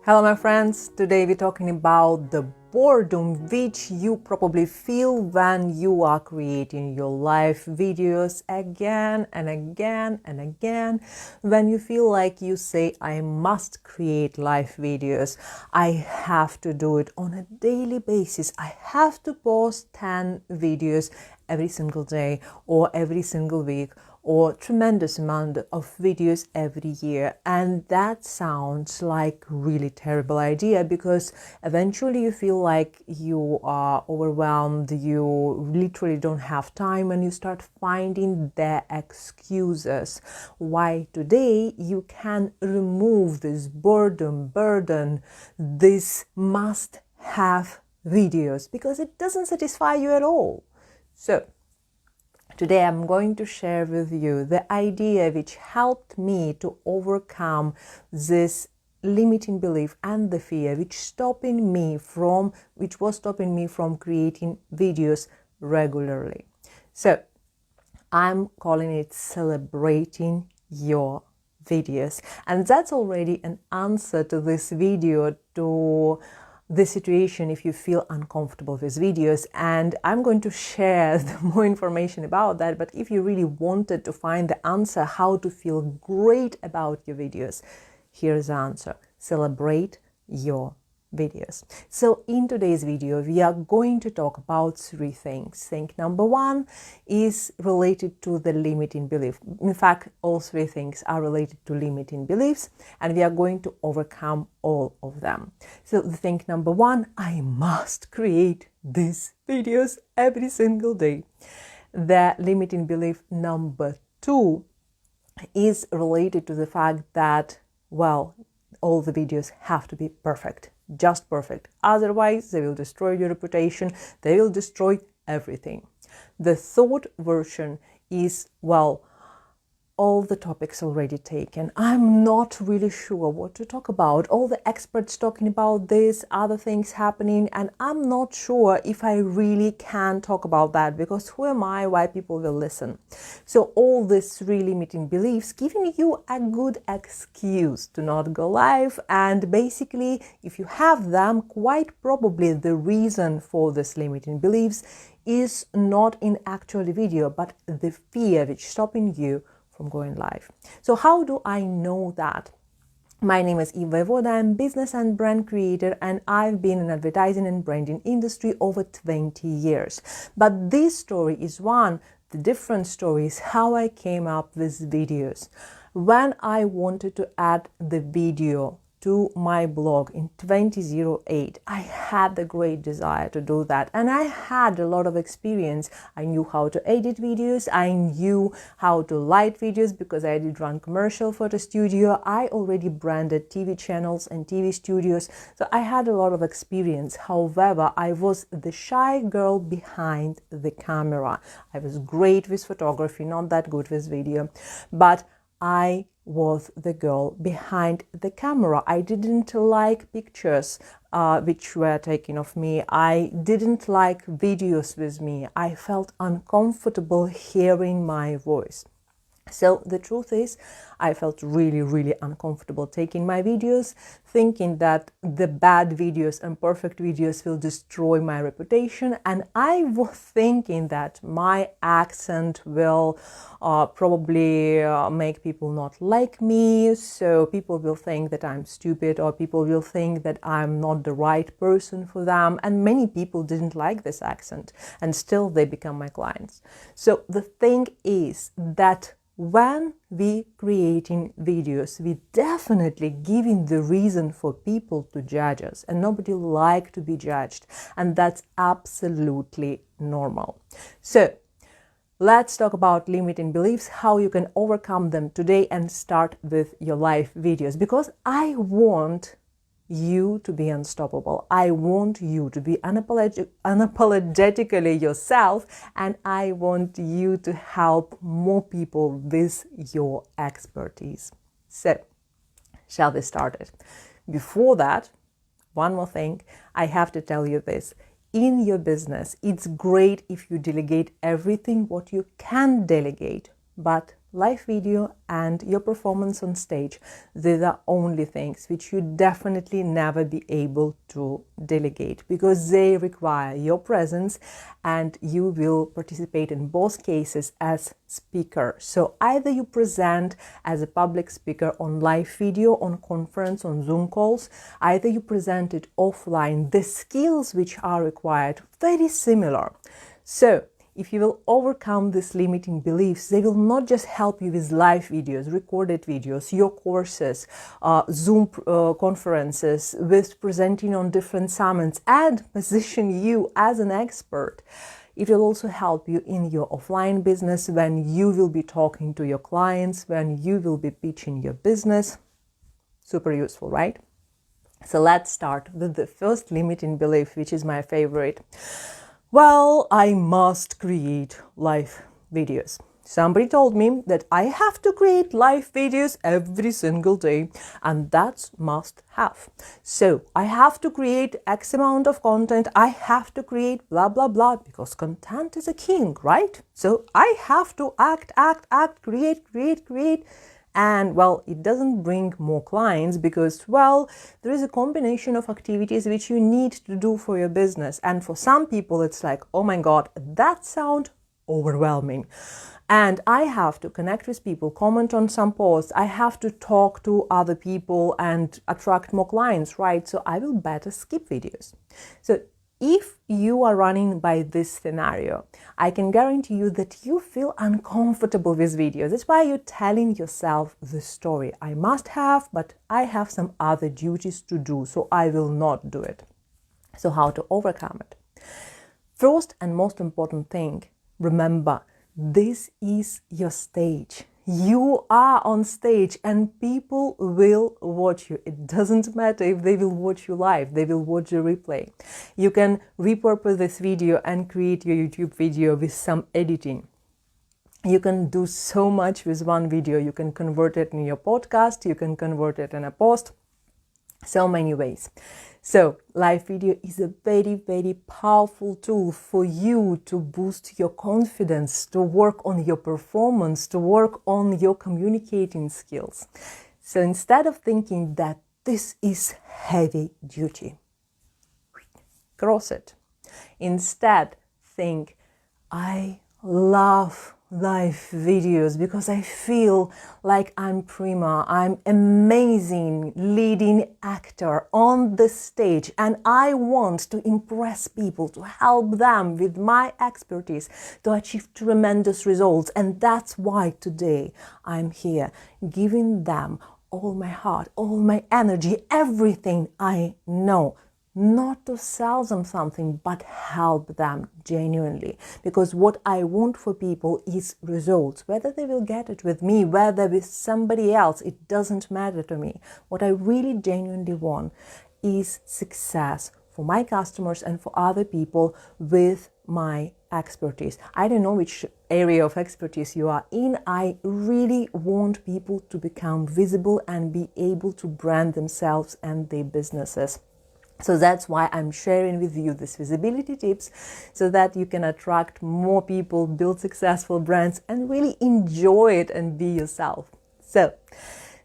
Hello my friends, today we're talking about the boredom which you probably feel when you are creating your live videos again and again and again. When you feel like you say, I must create live videos, I have to do it on a daily basis, I have to post 10 videos every single day or every single week, or tremendous amount of videos every year. And that sounds like really terrible idea, because eventually you feel like you are overwhelmed, you literally don't have time, and you start finding the excuses why today you can remove this burden, this must have videos, because it doesn't satisfy you at all. So today I'm going to share with you the idea which helped me to overcome this limiting belief and the fear which was stopping me from creating videos regularly. So I'm calling it celebrating your videos, and that's already an answer to this video, to the situation if you feel uncomfortable with videos, and I'm going to share more information about that. But if you really wanted to find the answer how to feel great about your videos, here's the answer: celebrate your videos. So in today's video we are going to talk about three things. Thing number one is related to the limiting belief. In fact, all three things are related to limiting beliefs, and we are going to overcome all of them. So the thing number one: I must create these videos every single day. The limiting belief number two is related to the fact that, well, all the videos have to be perfect, just perfect. Otherwise, they will destroy your reputation. They will destroy everything. The third version is, well, all the topics already taken. I'm not really sure what to talk about. All the experts talking about this, other things happening, and I'm not sure if I really can talk about that, because who am I, why people will listen? So all these three limiting beliefs giving you a good excuse to not go live, and basically if you have them, quite probably the reason for this limiting beliefs is not in actual video, but the fear which is stopping you from going live. So how do I know that? My name is Eva Voda. I'm business and brand creator, and I've been in advertising and branding industry over 20 years. But this story is one. The different story is how I came up with videos. When I wanted to add the video to my blog in 2008, I had the great desire to do that, and I had a lot of experience. I knew how to edit videos, I knew how to light videos, because I did run commercial photo studio. I already branded TV channels and TV studios, so I had a lot of experience. However, I was the shy girl behind the camera. I was great with photography, not that good with video, but I was the girl behind the camera. I didn't like pictures which were taken of me. I didn't like videos with me. I felt uncomfortable hearing my voice. So the truth is, I felt really uncomfortable taking my videos, thinking that the bad videos and perfect videos will destroy my reputation. And I was thinking that my accent will probably make people not like me. So people will think that I'm stupid, or people will think that I'm not the right person for them. And many people didn't like this accent, and still they become my clients. So the thing is that when we creating videos, we definitely giving the reason for people to judge us, and nobody like to be judged, and that's absolutely normal. So let's talk about limiting beliefs, how you can overcome them today, and start with your live videos, because I want you to be unstoppable. I want you to be unapologetically yourself, and I want you to help more people with your expertise. So, shall we start it? Before that, one more thing, I have to tell you this. In your business, it's great if you delegate everything what you can delegate, but live video and your performance on stage. These are only things which you definitely never be able to delegate, because they require your presence and you will participate in both cases as speaker. So either you present as a public speaker on live video, on conference, on Zoom calls, either you present it offline. The skills which are required, very similar. So if you will overcome these limiting beliefs, they will not just help you with live videos, recorded videos, your courses, Zoom conferences, with presenting on different summits and position you as an expert. It will also help you in your offline business when you will be talking to your clients, when you will be pitching your business. Super useful, right? So let's start with the first limiting belief, which is my favorite. Well, I must create live videos. Somebody told me that I have to create live videos every single day, and that's must have. So I have to create X amount of content. I have to create blah, blah, blah, because content is a king, right? So I have to act, create. And well, it doesn't bring more clients because, well, there is a combination of activities which you need to do for your business. And for some people, it's like, oh my God, that sounds overwhelming. And I have to connect with people, comment on some posts. I have to talk to other people and attract more clients, right? So I will better skip videos. So if you are running by this scenario, I can guarantee you that you feel uncomfortable with videos. That's why you're telling yourself the story. I must have, but I have some other duties to do, so I will not do it. So how to overcome it? First and most important thing, remember, this is your stage. You are on stage and people will watch you. It doesn't matter if they will watch you live, they will watch the replay. You can repurpose this video and create your YouTube video with some editing. You can do so much with one video. You can convert it in your podcast, you can convert it in a post, so many ways. So live video is a very, very powerful tool for you to boost your confidence, to work on your performance, to work on your communicating skills. So instead of thinking that this is heavy duty, cross it. Instead, think, I love live videos because I feel like I'm prima, I'm amazing leading actor on the stage, and I want to impress people, to help them with my expertise to achieve tremendous results. And that's why today I'm here giving them all my heart, all my energy, everything I know. Not to sell them something, but help them genuinely. Because what I want for people is results. Whether they will get it with me, whether with somebody else, it doesn't matter to me. What I really genuinely want is success for my customers and for other people with my expertise. I don't know which area of expertise you are in. I really want people to become visible and be able to brand themselves and their businesses. So that's why I'm sharing with you these visibility tips, so that you can attract more people, build successful brands, and really enjoy it and be yourself. So,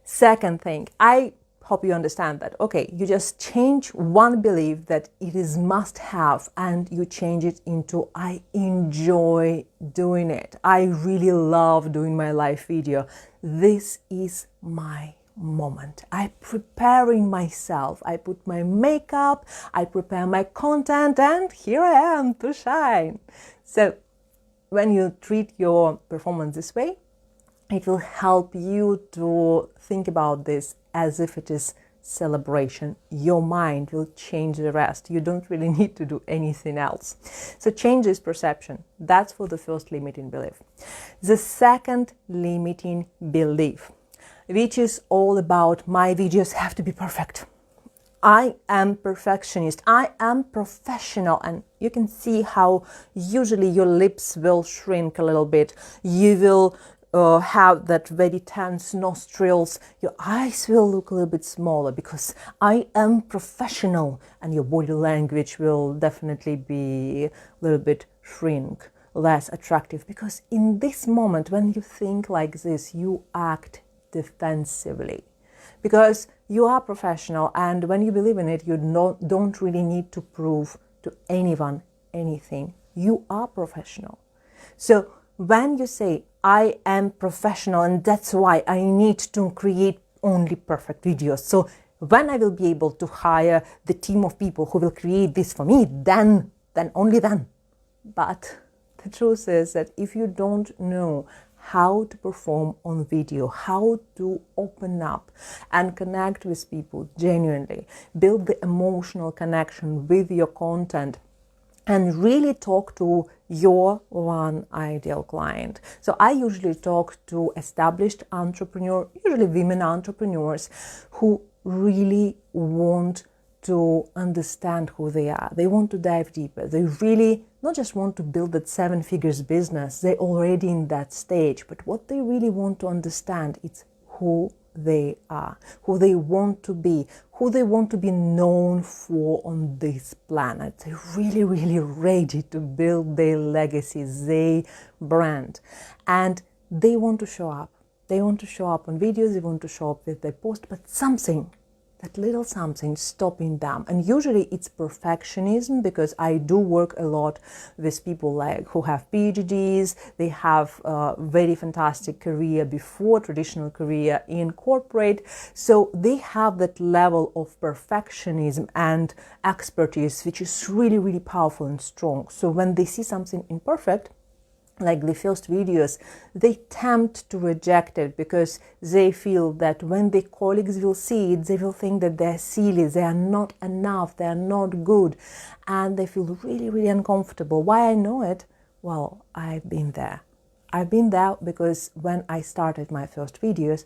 second thing, I hope you understand that. Okay, you just change one belief that it is must have, and you change it into I enjoy doing it. I really love doing my live video. This is my moment. I'm preparing myself. I put my makeup, I prepare my content, and here I am to shine. So when you treat your performance this way, it will help you to think about this as if it is celebration. Your mind will change the rest. You don't really need to do anything else. So change this perception. That's for the first limiting belief. The second limiting belief, which is all about my videos have to be perfect. I am perfectionist. I am professional. And you can see how usually your lips will shrink a little bit. You will have that very tense nostrils. Your eyes will look a little bit smaller because I am professional. And your body language will definitely be a little bit shrink. less attractive, because in this moment when you think like this, you act defensively, because you are professional, and when you believe in it, you don't really need to prove to anyone anything. You are professional. So when you say, I am professional and that's why I need to create only perfect videos, so when I will be able to hire the team of people who will create this for me, then only then. But the truth is that if you don't know how to perform on video, how to open up and connect with people genuinely, build the emotional connection with your content, and really talk to your one ideal client. So I usually talk to established entrepreneurs, usually women entrepreneurs, who really want to understand who they are. They want to dive deeper. They really not just want to build that 7 figures business. They're already in that stage. But what they really want to understand is who they are, who they want to be, who they want to be known for on this planet. They're really, really ready to build their legacy, their brand. And they want to show up. They want to show up on videos, they want to show up with their post, but something, that little something stopping them. And usually it's perfectionism, because I do work a lot with people like who have PhDs, they have a very fantastic career before, traditional career in corporate. So they have that level of perfectionism and expertise, which is really, really powerful and strong. So when they see something imperfect, like the first videos, they tempt to reject it, because they feel that when their colleagues will see it, they will think that they're silly, they are not enough, they are not good, and they feel really, really uncomfortable. Why I know it? Well, I've been there. I've been there because when I started my first videos,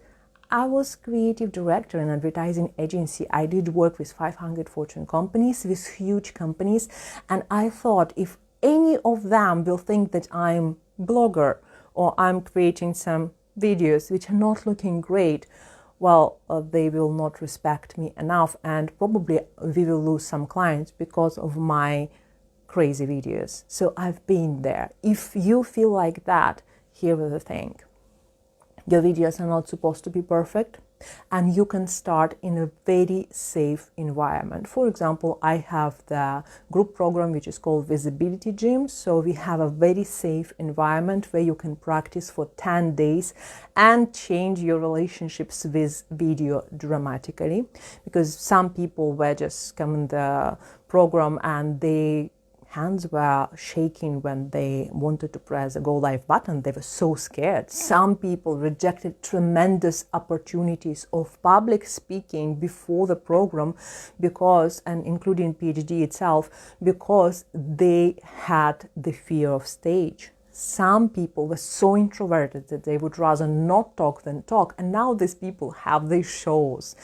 I was creative director in an advertising agency. I did work with 500 Fortune companies, with huge companies, and I thought if any of them will think that I'm blogger or I'm creating some videos which are not looking great, well, they will not respect me enough, and probably we will lose some clients because of my crazy videos. So I've been there. If you feel like that, here is the thing. Your videos are not supposed to be perfect, and you can start in a very safe environment. For example, I have the group program which is called Visibility Gym. So we have a very safe environment where you can practice for 10 days and change your relationships with video dramatically, because some people were just come in the program and they hands were shaking when they wanted to press a go live button. They were so scared. Some people rejected tremendous opportunities of public speaking before the program because, and including PhD itself, because they had the fear of stage. Some people were so introverted that they would rather not talk than talk. And now these people have their shows.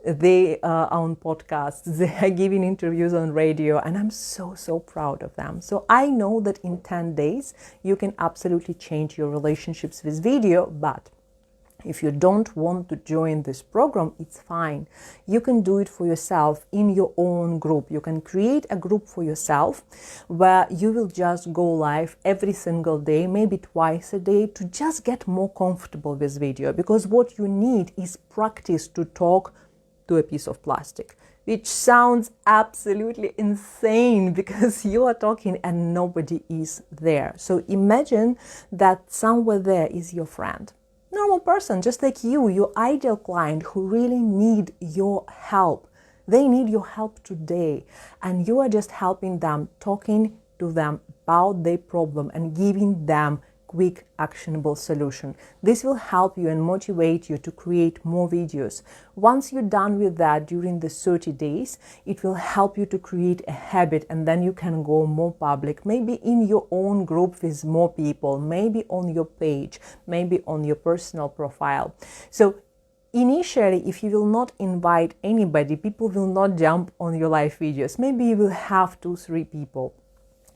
They are on podcasts, they are giving interviews on radio, and I'm so, so proud of them. So I know that in 10 days, you can absolutely change your relationships with video, but if you don't want to join this program, it's fine. You can do it for yourself in your own group. You can create a group for yourself where you will just go live every single day, maybe twice a day, to just get more comfortable with video. Because what you need is practice to talk to a piece of plastic, which sounds absolutely insane because you are talking and nobody is there. So imagine that somewhere there is your friend, normal person, just like you, your ideal client who really need your help. They need your help today, and you are just helping them, talking to them about their problem and giving them quick, actionable solution. This will help you and motivate you to create more videos. Once you're done with that during the 30 days, it will help you to create a habit, and then you can go more public, maybe in your own group with more people, maybe on your page, maybe on your personal profile. So initially, if you will not invite anybody, people will not jump on your live videos. Maybe you will have 2-3 people.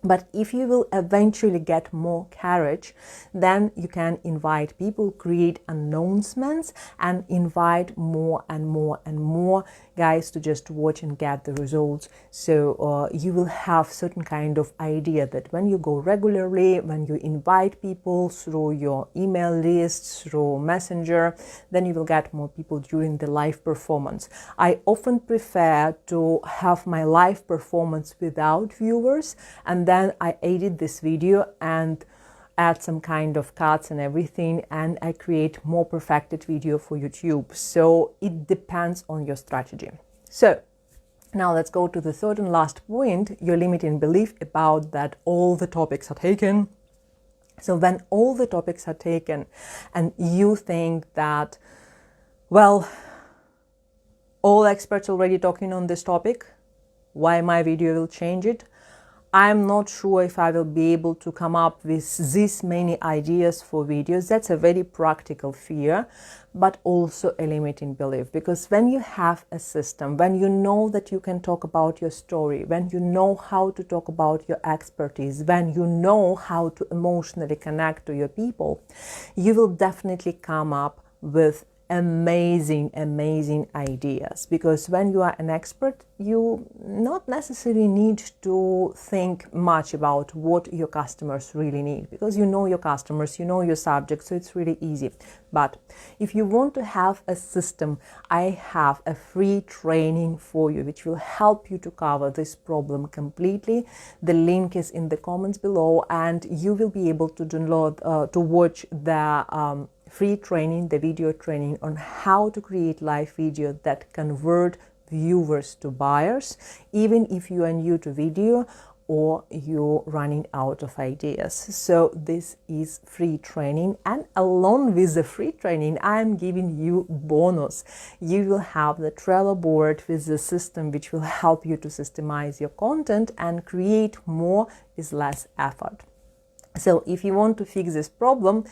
But if you will eventually get more courage, then you can invite people, create announcements, and invite more and more and more guys to just watch and get the results. So you will have certain kind of idea that when you go regularly, when you invite people through your email lists, through Messenger, then you will get more people during the live performance. I often prefer to have my live performance without viewers, and then I edit this video and add some kind of cuts and everything, and I create more perfected video for YouTube. So it depends on your strategy. So now let's go to the third and last point, your limiting belief about that all the topics are taken. So when all the topics are taken and you think that, well, all experts already talking on this topic, why my video will change it? I'm not sure if I will be able to come up with this many ideas for videos. That's a very practical fear, but also a limiting belief. Because when you have a system, when you know that you can talk about your story, when you know how to talk about your expertise, when you know how to emotionally connect to your people, you will definitely come up with amazing ideas. Because when you are an expert, you not necessarily need to think much about what your customers really need, because you know your customers, you know your subject, so it's really easy. But if you want to have a system, I have a free training for you which will help you to cover this problem completely. The link is in the comments below, and you will be able to download to watch the free training, the video training on how to create live video that convert viewers to buyers, even if you are new to video or you're running out of ideas. So this is free training, and along with the free training, I'm giving you bonus. You will have the Trello board with the system which will help you to systemize your content and create more with less effort. So if you want to fix this problem,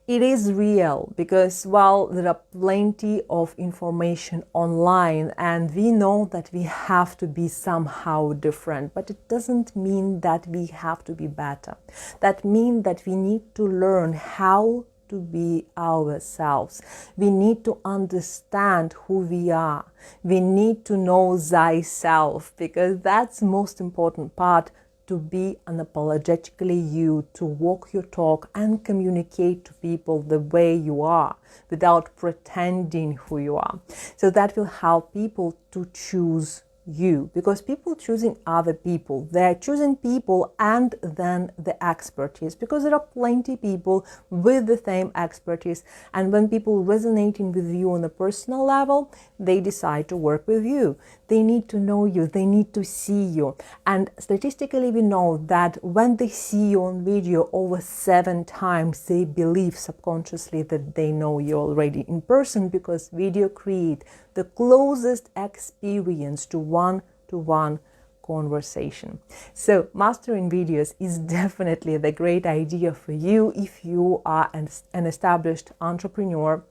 it is real, because, well, there are plenty of information online, and we know that we have to be somehow different, but it doesn't mean that we have to be better. That means that we need to learn how to be ourselves. We need to understand who we are. We need to know thyself, because that's the most important part, to be unapologetically you, to walk your talk and communicate to people the way you are without pretending who you are. So that will help people to choose you, because people choosing other people, they're choosing people and then the expertise, because there are plenty people with the same expertise, and when people resonating with you on a personal level, they decide to work with you. They need to know you, they need to see you, and statistically we know that when they see you on video over 7 times, they believe subconsciously that they know you already in person, because video create the closest experience to one-to-one conversation. So mastering videos is definitely the great idea for you if you are an established entrepreneur,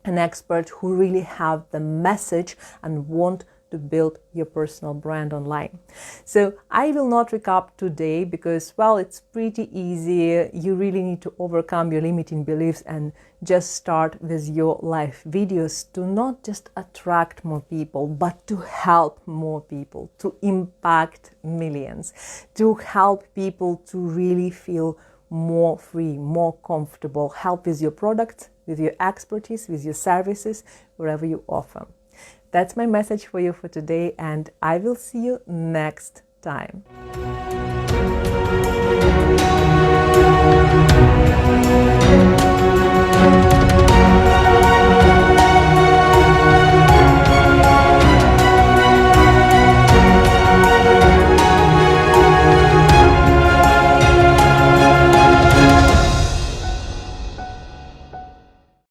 an expert who really have the message and want to build your personal brand online. So I will not recap today because, well, it's pretty easy. You really need to overcome your limiting beliefs and just start with your live videos to not just attract more people, but to help more people, to impact millions, to help people to really feel more free, more comfortable, help with your products, with your expertise, with your services, wherever you offer. That's my message for you for today, and I will see you next time.